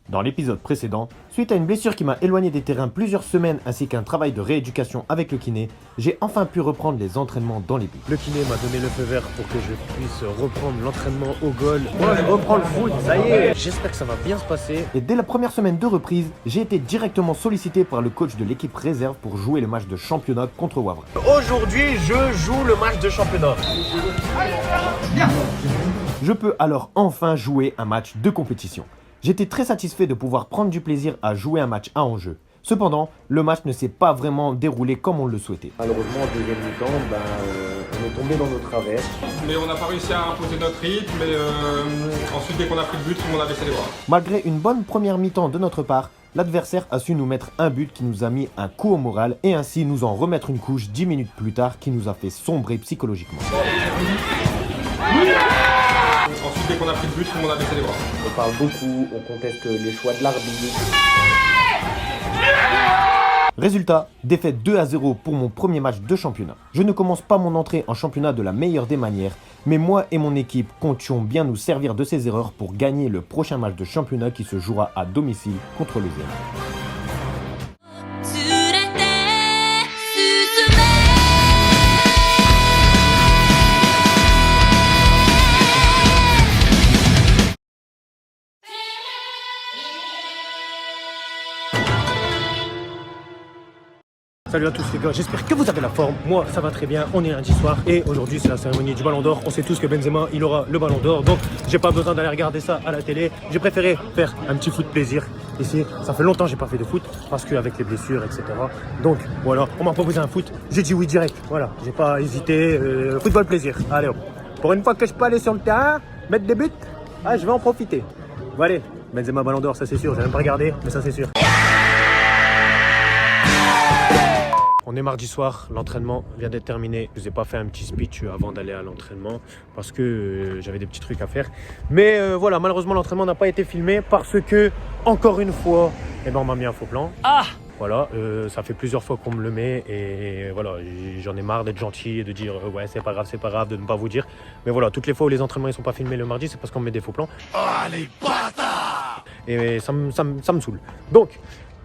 Dans l'épisode précédent, suite à une blessure qui m'a éloigné des terrains plusieurs semaines ainsi qu'un travail de rééducation avec le kiné, j'ai enfin pu reprendre les entraînements dans les buts. Le kiné m'a donné le feu vert pour que je puisse reprendre l'entraînement au goal. Moi je reprends le foot, ça y est. J'espère que ça va bien se passer. Et dès la première semaine de reprise, j'ai été directement sollicité par le coach de l'équipe réserve pour jouer le match de championnat contre Wavre. Aujourd'hui je joue le match de championnat. Je peux alors enfin jouer un match de compétition. J'étais très satisfait de pouvoir prendre du plaisir à jouer un match à enjeu. Cependant, le match ne s'est pas vraiment déroulé comme on le souhaitait. Malheureusement en deuxième mi-temps, on est tombé dans nos travers. Mais on n'a pas réussi à imposer notre rythme et ensuite dès qu'on a pris le but, tout le monde a baissé les bras. Malgré une bonne première mi-temps de notre part, l'adversaire a su nous mettre un but qui nous a mis un coup au moral et ainsi nous en remettre une couche 10 minutes plus tard qui nous a fait sombrer psychologiquement. Ensuite dès qu'on a pris le but, tout le monde a baissé les bras. On parle beaucoup, on conteste les choix de l'arbitre. Résultat, défaite 2-0 pour mon premier match de championnat. Je ne commence pas mon entrée en championnat de la meilleure des manières, mais moi et mon équipe comptions bien nous servir de ces erreurs pour gagner le prochain match de championnat qui se jouera à domicile contre le Zen. Salut à tous les gars, j'espère que vous avez la forme. Moi ça va très bien, on est lundi soir et aujourd'hui c'est la cérémonie du Ballon d'Or. On sait tous que Benzema il aura le Ballon d'Or, donc j'ai pas besoin d'aller regarder ça à la télé. J'ai préféré faire un petit foot plaisir ici. Ça fait longtemps que j'ai pas fait de foot parce qu'avec les blessures etc. Donc voilà, on m'a proposé un foot, j'ai dit oui direct. Voilà, j'ai pas hésité, football plaisir. Allez hop, pour une fois que je peux aller sur le terrain, mettre des buts, je vais en profiter. Bon allez, Benzema Ballon d'Or ça c'est sûr, j'ai même pas regardé mais ça c'est sûr. On est mardi soir, l'entraînement vient d'être terminé. Je vous ai pas fait un petit speech avant d'aller à l'entraînement parce que j'avais des petits trucs à faire. Mais voilà, malheureusement l'entraînement n'a pas été filmé parce que, encore une fois, on m'a mis un faux plan. Voilà, ça fait plusieurs fois qu'on me le met et voilà, j'en ai marre d'être gentil et de dire ouais c'est pas grave, de ne pas vous dire. Mais voilà, toutes les fois où les entraînements ils sont pas filmés le mardi, c'est parce qu'on me met des faux plans. Ah les bâtards! Et ça me saoule. Donc,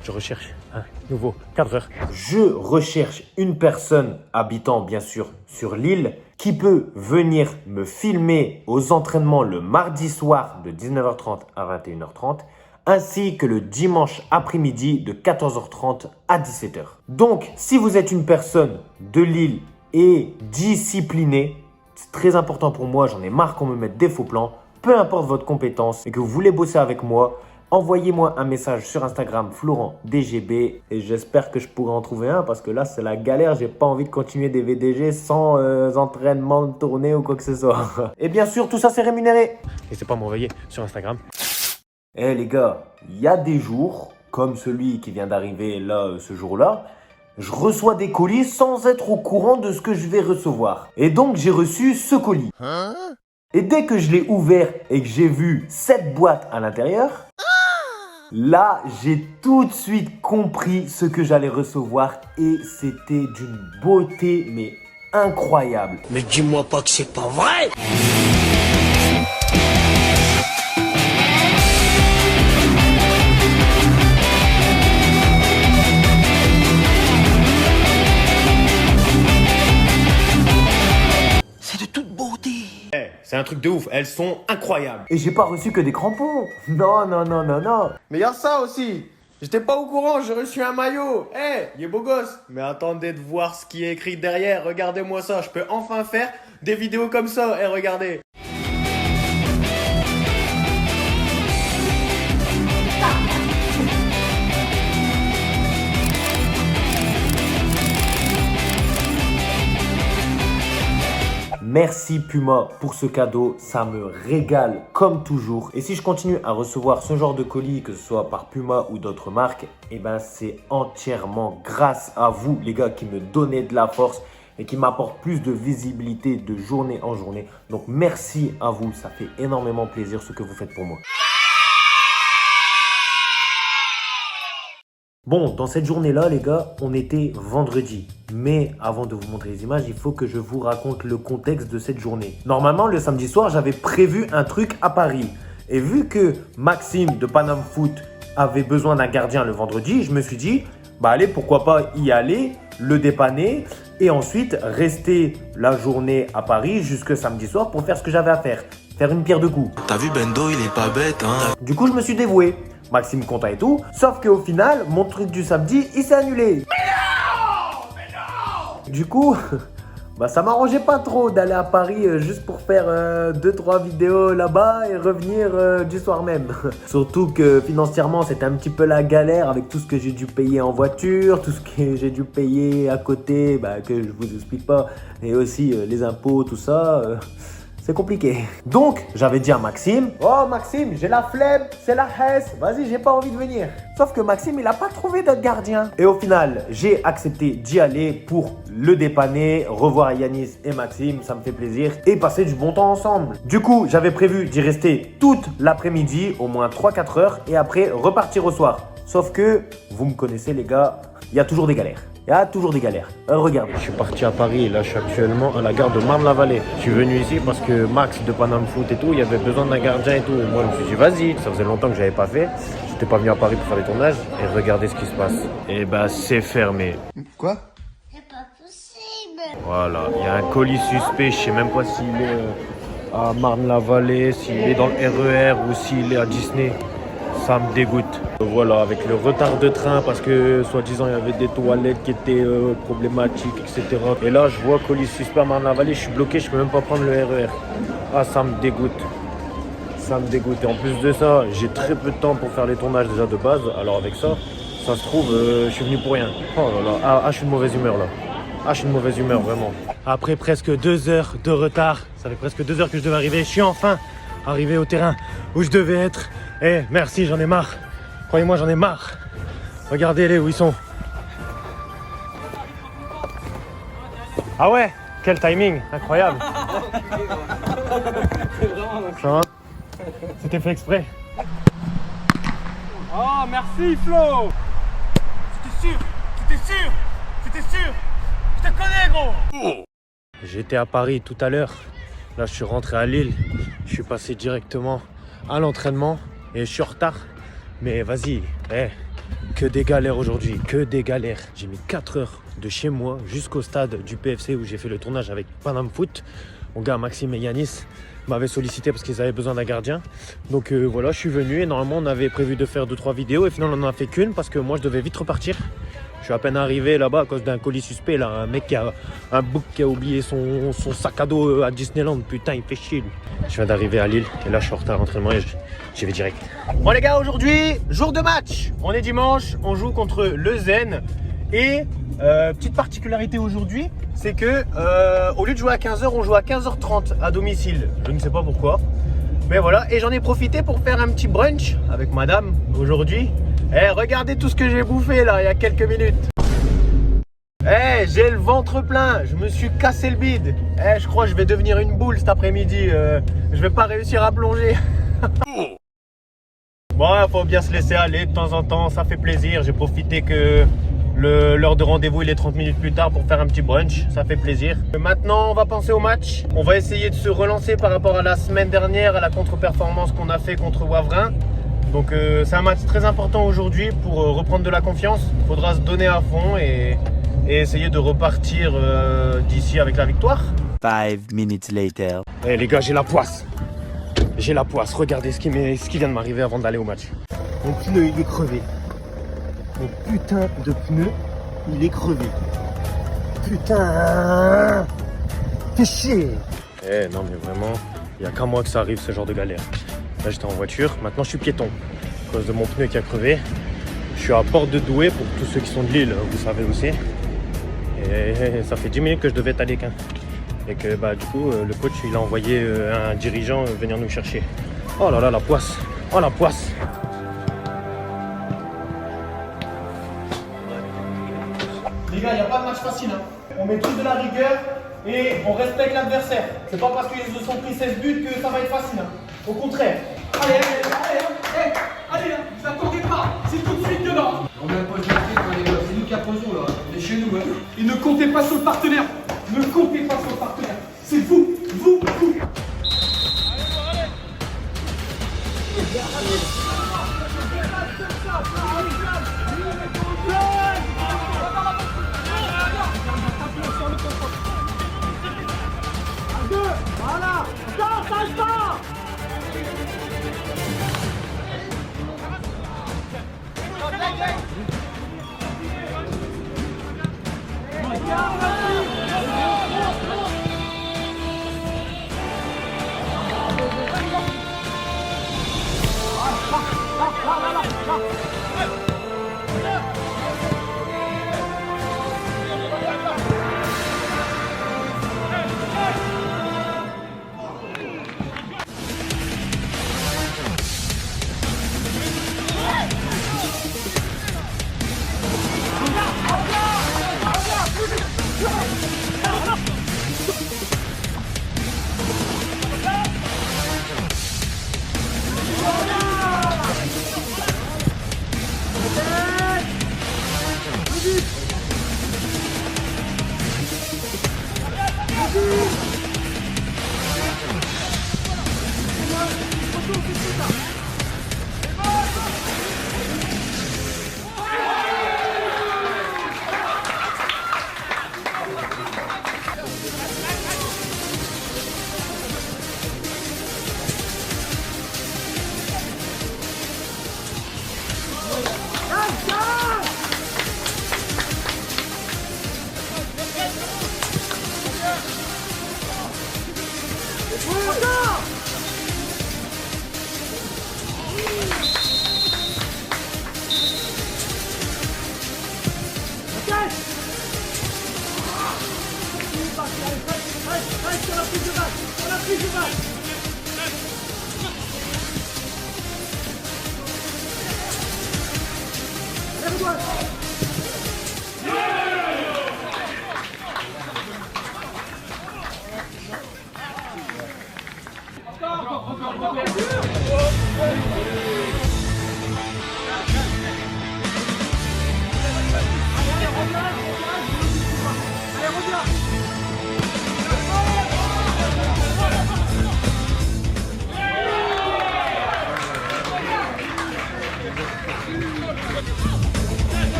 je recherche un nouveau cadreur. Je recherche une personne habitant bien sûr sur l'île qui peut venir me filmer aux entraînements le mardi soir de 19h30 à 21h30 ainsi que le dimanche après-midi de 14h30 à 17h. Donc, si vous êtes une personne de l'île et disciplinée, c'est très important pour moi, j'en ai marre qu'on me mette des faux plans, peu importe votre compétence et que vous voulez bosser avec moi, envoyez-moi un message sur Instagram FlorentDGB et j'espère que je pourrai en trouver un parce que là c'est la galère, j'ai pas envie de continuer des VDG sans entraînement de tournée ou quoi que ce soit. Et bien sûr tout ça c'est rémunéré. N'hésitez pas à m'envoyer sur Instagram. Eh les gars, il y a des jours comme celui qui vient d'arriver là ce jour-là, je reçois des colis sans être au courant de ce que je vais recevoir. Et donc j'ai reçu ce colis. Et dès que je l'ai ouvert et que j'ai vu cette boîte à l'intérieur, là, j'ai tout de suite compris ce que j'allais recevoir et c'était d'une beauté mais incroyable. Mais dis-moi pas que c'est pas vrai! C'est de toute beauté! C'est un truc de ouf, elles sont incroyables. Et j'ai pas reçu que des crampons. Non. Mais y'a ça aussi. J'étais pas au courant, j'ai reçu un maillot. Il est beau gosse. Mais attendez de voir ce qui est écrit derrière. Regardez-moi ça. Je peux enfin faire des vidéos comme ça. Regardez. Merci Puma pour ce cadeau, ça me régale comme toujours. Et si je continue à recevoir ce genre de colis, que ce soit par Puma ou d'autres marques, c'est entièrement grâce à vous les gars qui me donnez de la force et qui m'apportent plus de visibilité de journée en journée. Donc merci à vous, ça fait énormément plaisir ce que vous faites pour moi. Bon, dans cette journée-là, les gars, on était vendredi. Mais avant de vous montrer les images, il faut que je vous raconte le contexte de cette journée. Normalement, le samedi soir, j'avais prévu un truc à Paris. Et vu que Maxime de Paname Foot avait besoin d'un gardien le vendredi, je me suis dit, bah allez, pourquoi pas y aller, le dépanner et ensuite rester la journée à Paris jusque samedi soir pour faire ce que j'avais à faire. Faire une pierre deux coups. T'as vu Bendo, il est pas bête, hein. Du coup, je me suis dévoué. Maxime content et tout. Sauf qu'au final, mon truc du samedi, il s'est annulé. Mais non. Du coup, bah ça m'arrangeait pas trop d'aller à Paris juste pour faire 2-3 vidéos là-bas et revenir du soir même. Surtout que financièrement, c'était un petit peu la galère avec tout ce que j'ai dû payer en voiture, tout ce que j'ai dû payer à côté, bah, que je vous explique pas, et aussi les impôts, tout ça. C'est compliqué. Donc, j'avais dit à Maxime, oh Maxime, j'ai la flemme, c'est la hesse, vas-y, j'ai pas envie de venir. Sauf que Maxime, il a pas trouvé d'autre gardien. Et au final, j'ai accepté d'y aller pour le dépanner, revoir Yanis et Maxime, ça me fait plaisir, et passer du bon temps ensemble. Du coup, j'avais prévu d'y rester toute l'après-midi, au moins 3-4 heures, et après repartir au soir. Sauf que, vous me connaissez les gars, il y a toujours des galères. Il y a toujours des galères. Regardez. Je suis parti à Paris et là je suis actuellement à la gare de Marne-la-Vallée. Je suis venu ici parce que Max de Paname Foot et tout, il y avait besoin d'un gardien et tout. Et moi je me suis dit vas-y, ça faisait longtemps que j'avais pas fait. J'étais pas venu à Paris pour faire les tournages et regardez ce qui se passe. Et bah c'est fermé. Quoi? C'est pas possible. Voilà, il y a un colis suspect, je sais même pas s'il est à Marne-la-Vallée, s'il est dans le RER ou s'il est à Disney. Ça me dégoûte. Voilà, avec le retard de train parce que soi-disant il y avait des toilettes qui étaient problématiques, etc. Et là je vois colis suspect à Marne-la-Vallée, je suis bloqué, je peux même pas prendre le RER. Ah ça me dégoûte. Ça me dégoûte. Et en plus de ça, j'ai très peu de temps pour faire les tournages déjà de base. Alors avec ça, ça se trouve, je suis venu pour rien. Oh là là, je suis de mauvaise humeur là. Ah, je suis de mauvaise humeur, vraiment. Après presque 2 heures de retard, ça fait presque 2 heures que je devais arriver, je suis enfin arrivé au terrain où je devais être. Eh, merci, j'en ai marre. Croyez-moi, j'en ai marre. Regardez-les où ils sont. Ah ouais, quel timing, incroyable. Ça va? C'était fait exprès. Oh, merci Flo. C'était sûr, je te connais gros. J'étais à Paris tout à l'heure. Là, je suis rentré à Lille. Je suis passé directement à l'entraînement et je suis en retard. Mais vas-y, que des galères aujourd'hui, que des galères. J'ai mis 4 heures de chez moi jusqu'au stade du PFC où j'ai fait le tournage avec Paname Foot. Mon gars Maxime et Yanis m'avaient sollicité parce qu'ils avaient besoin d'un gardien. Donc voilà, je suis venu et normalement on avait prévu de faire 2-3 vidéos et finalement on n'en a fait qu'une parce que moi je devais vite repartir. Je suis à peine arrivé là-bas à cause d'un colis suspect, là, un mec qui a un bouc qui a oublié son sac à dos à Disneyland, putain il fait chier lui. Je viens d'arriver à Lille et là je suis en retard à l'entraînement et j'y vais direct. Bon les gars, aujourd'hui, jour de match. On est dimanche, on joue contre le Zen et petite particularité aujourd'hui, c'est que au lieu de jouer à 15h, on joue à 15h30 à domicile. Je ne sais pas pourquoi, mais voilà. Et j'en ai profité pour faire un petit brunch avec madame aujourd'hui. Regardez tout ce que j'ai bouffé là il y a quelques minutes. J'ai le ventre plein, je me suis cassé le bide. Je crois que je vais devenir une boule cet après-midi. Je vais pas réussir à plonger. Bon, faut bien se laisser aller de temps en temps, ça fait plaisir. J'ai profité que l'heure de rendez-vous il est 30 minutes plus tard pour faire un petit brunch, ça fait plaisir. Maintenant on va penser au match. On va essayer de se relancer par rapport à la semaine dernière, à la contre-performance qu'on a fait contre Wavrin. Donc c'est un match très important aujourd'hui pour reprendre de la confiance. Il faudra se donner à fond et essayer de repartir d'ici avec la victoire. 5 minutes later. Les gars, j'ai la poisse. J'ai la poisse. Regardez ce qui vient de m'arriver avant d'aller au match. Mon pneu, il est crevé. Mon putain de pneu, il est crevé. Putain. Fais chier. Non mais vraiment, il n'y a qu'à moi que ça arrive ce genre de galère. Là j'étais en voiture, maintenant je suis piéton. À cause de mon pneu qui a crevé. Je suis à Porte de Douai, pour tous ceux qui sont de Lille, vous savez où c'est. Et ça fait 10 minutes que je devais être à Léquin. Et que du coup le coach il a envoyé un dirigeant venir nous chercher. Oh là là, la poisse. Oh la poisse. Les gars, il n'y a pas de match facile. On met tous de la rigueur et on respecte l'adversaire. C'est pas parce qu'ils se sont pris 16 buts que ça va être facile. Au contraire. Allez, vous attendez pas, c'est tout de suite dedans. On n'a pas de c'est nous qui apposons là, on est chez nous. Et ne comptez pas sur le partenaire. Ne comptez pas sur le partenaire. C'est vous.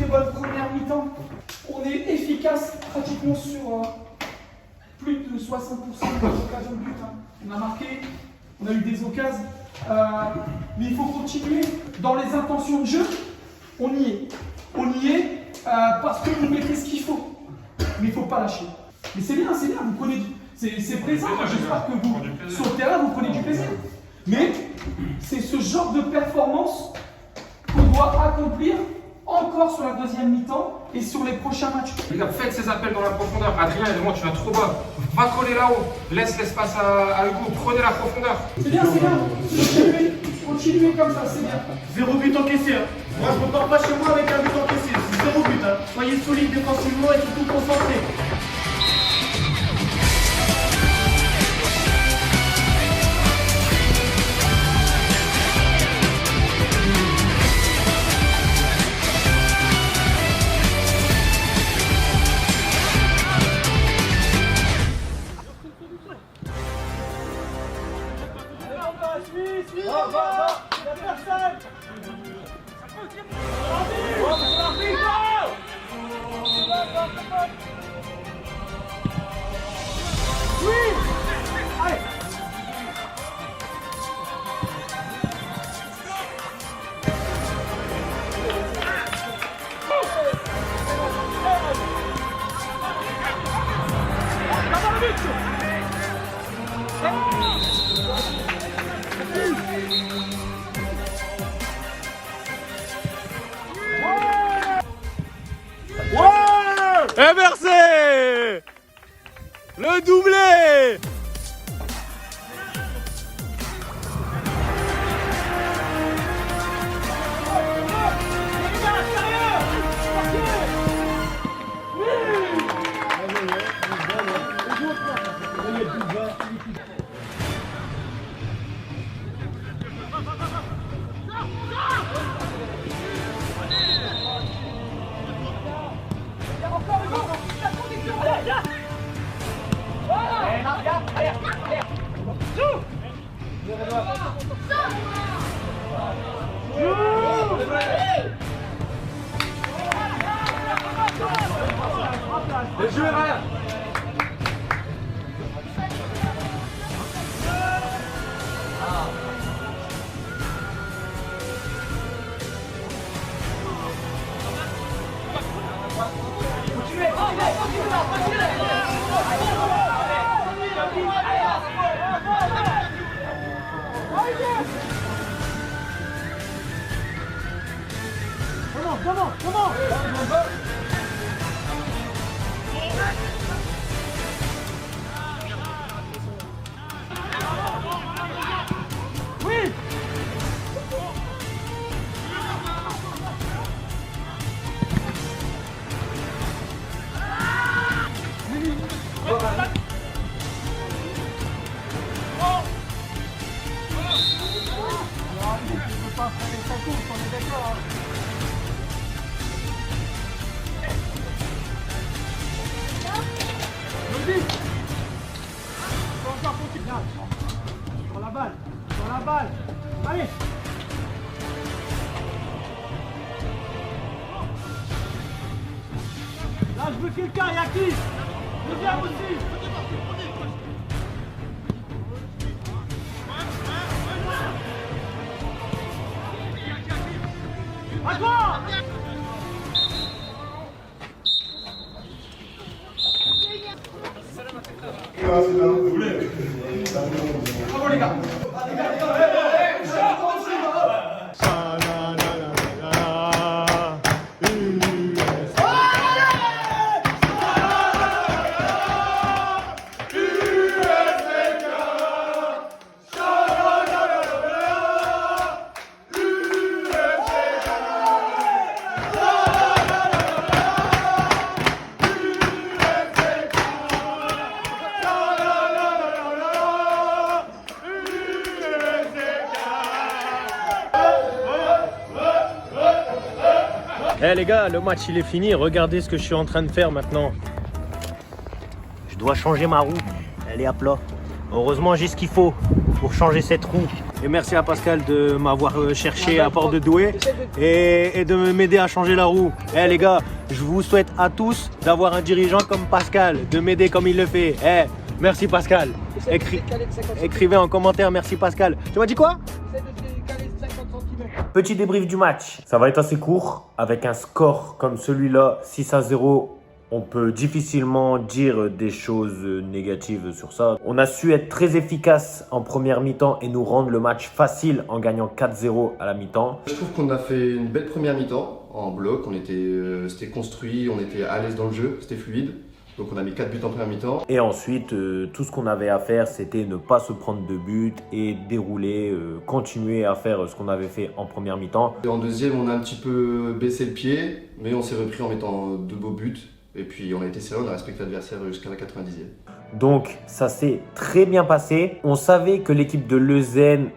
Bonne première mi-temps. On est efficace pratiquement sur plus de 60% des occasions de but. Hein. On a marqué, on a eu des occasions, mais il faut continuer dans les intentions de jeu. On y est. On y est parce que vous mettez ce qu'il faut. Mais il ne faut pas lâcher. Mais c'est bien, vous prenez c'est plaisant. J'espère que vous, sur le terrain, vous prenez du plaisir. Mais c'est ce genre de performance qu'on doit accomplir encore sur la deuxième mi-temps et sur les prochains matchs. Les gars, faites ces appels dans la profondeur. Adrien, évidemment, tu vas trop bas. Va coller là-haut. Laisse l'espace à Hugo. Prenez la profondeur. C'est bien. Continuez comme ça, c'est bien. 0 but encaissé. Hein. Moi, je ne repars pas chez moi avec un but encaissé. C'est 0 but. Hein. Soyez solide défensivement et surtout concentrés. MRC, le doublé. Sur la balle. Allez. Là, je veux quelqu'un, il y a qui? Deuxième aussi. À toi. Bravo les gars. Eh les gars, le match il est fini. Regardez ce que je suis en train de faire maintenant. Je dois changer ma roue. Elle est à plat. Heureusement, j'ai ce qu'il faut pour changer cette roue. Et merci à Pascal de m'avoir cherché à Port de Douai et de m'aider à changer la roue. Eh les gars, je vous souhaite à tous d'avoir un dirigeant comme Pascal, de m'aider comme il le fait. Eh, merci Pascal. Écrivez en commentaire merci Pascal. Tu m'as dit quoi? Petit débrief du match. Ça va être assez court. Avec un score comme celui-là, 6-0, on peut difficilement dire des choses négatives sur ça. On a su être très efficace en première mi-temps et nous rendre le match facile en gagnant 4-0 à la mi-temps. Je trouve qu'on a fait une belle première mi-temps en bloc. C'était construit, on était à l'aise dans le jeu, c'était fluide. Donc on a mis 4 buts en première mi-temps. Et ensuite, tout ce qu'on avait à faire, c'était ne pas se prendre de buts et dérouler, continuer à faire ce qu'on avait fait en première mi-temps. Et en deuxième, on a un petit peu baissé le pied, mais on s'est repris en mettant 2 beaux buts. Et puis on a été sérieux, on a respecté l'adversaire jusqu'à la 90e. Donc ça s'est très bien passé. On savait que l'équipe de Leuzen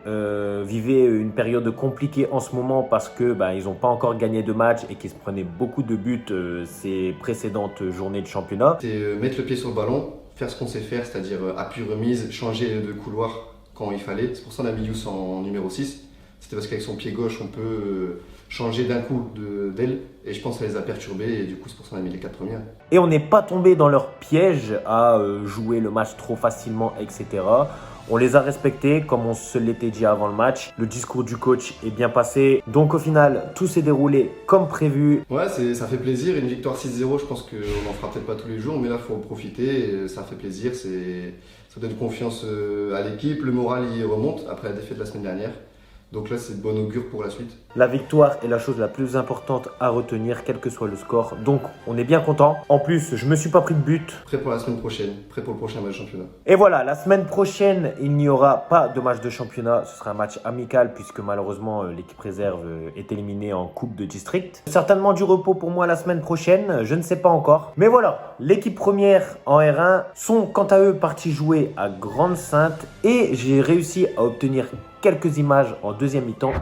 vivait une période compliquée en ce moment parce que ils n'ont pas encore gagné de match et qu'ils se prenaient beaucoup de buts ces précédentes journées de championnat. C'est mettre le pied sur le ballon, faire ce qu'on sait faire, c'est-à-dire appui remise, changer de couloir quand il fallait. C'est pour ça qu'on a mis Youss en numéro 6. C'était parce qu'avec son pied gauche, on peut changer d'un coup d'aile. Et je pense que ça les a perturbés et du coup c'est pour ça qu'on a mis les 4 premières. Et on n'est pas tombé dans leur piège à jouer le match trop facilement, etc. On les a respectés comme on se l'était dit avant le match. Le discours du coach est bien passé. Donc au final, tout s'est déroulé comme prévu. Ouais, ça fait plaisir. Une victoire 6-0, je pense qu'on n'en fera peut-être pas tous les jours. Mais là, il faut en profiter. Ça fait plaisir. Ça donne confiance à l'équipe. Le moral y remonte après la défaite de la semaine dernière. Donc là, c'est de bon augure pour la suite. La victoire est la chose la plus importante à retenir, quel que soit le score. Donc, on est bien content. En plus, je me suis pas pris de but. Prêt pour la semaine prochaine, prêt pour le prochain match de championnat. Et voilà, la semaine prochaine, il n'y aura pas de match de championnat. Ce sera un match amical puisque malheureusement, l'équipe réserve est éliminée en Coupe de District. Certainement du repos pour moi la semaine prochaine, je ne sais pas encore. Mais voilà, l'équipe première en R1 sont quant à eux partis jouer à Grande-Synthe et j'ai réussi à obtenir quelques images en deuxième mi-temps.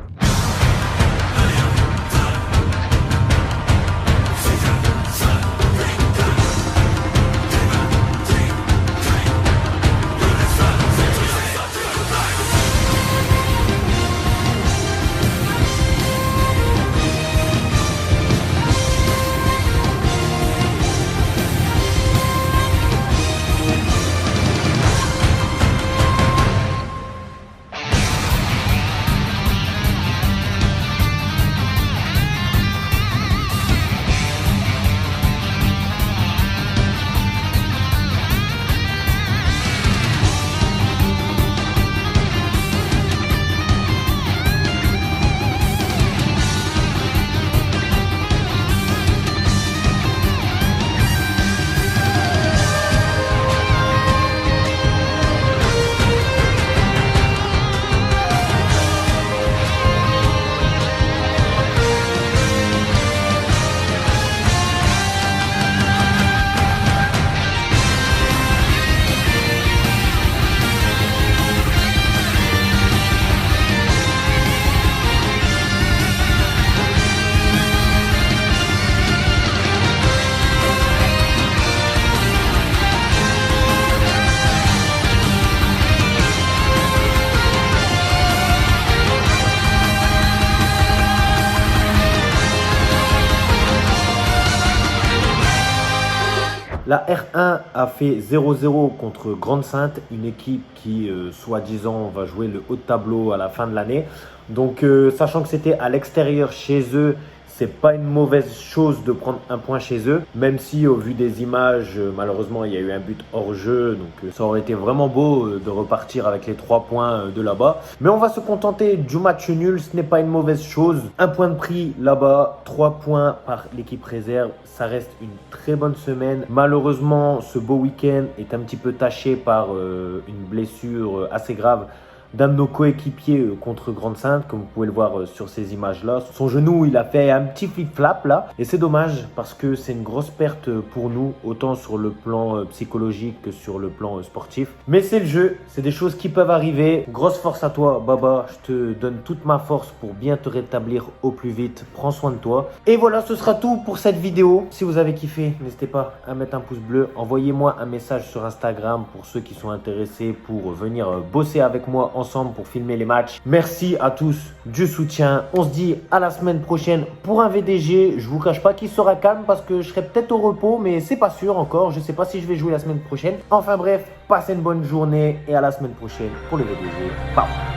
La R1 a fait 0-0 contre Grande-Sainte, une équipe qui, soi-disant, va jouer le haut de tableau à la fin de l'année. Donc, sachant que c'était à l'extérieur chez eux, c'est pas une mauvaise chose de prendre un point chez eux, même si au vu des images, malheureusement, il y a eu un but hors jeu. Donc ça aurait été vraiment beau de repartir avec les 3 points de là-bas. Mais on va se contenter du match nul, ce n'est pas une mauvaise chose. Un point de prix là-bas, 3 points par l'équipe réserve. Ça reste une très bonne semaine. Malheureusement, ce beau week-end est un petit peu taché par une blessure assez grave d'un de nos coéquipiers contre Grande-Sainte, comme vous pouvez le voir sur ces images-là. Son genou, il a fait un petit flip-flap là. Et c'est dommage parce que c'est une grosse perte pour nous, autant sur le plan psychologique que sur le plan sportif. Mais c'est le jeu, c'est des choses qui peuvent arriver. Grosse force à toi, Baba. Je te donne toute ma force pour bien te rétablir au plus vite. Prends soin de toi. Et voilà, ce sera tout pour cette vidéo. Si vous avez kiffé, n'hésitez pas à mettre un pouce bleu. Envoyez-moi un message sur Instagram pour ceux qui sont intéressés pour venir bosser avec moi ensemble pour filmer les matchs. Merci à tous du soutien. On se dit à la semaine prochaine pour un VDG. Je vous cache pas qu'il sera calme parce que je serai peut-être au repos, mais c'est pas sûr encore. Je sais pas si je vais jouer la semaine prochaine. Enfin bref, passez une bonne journée et à la semaine prochaine pour le VDG. Bye.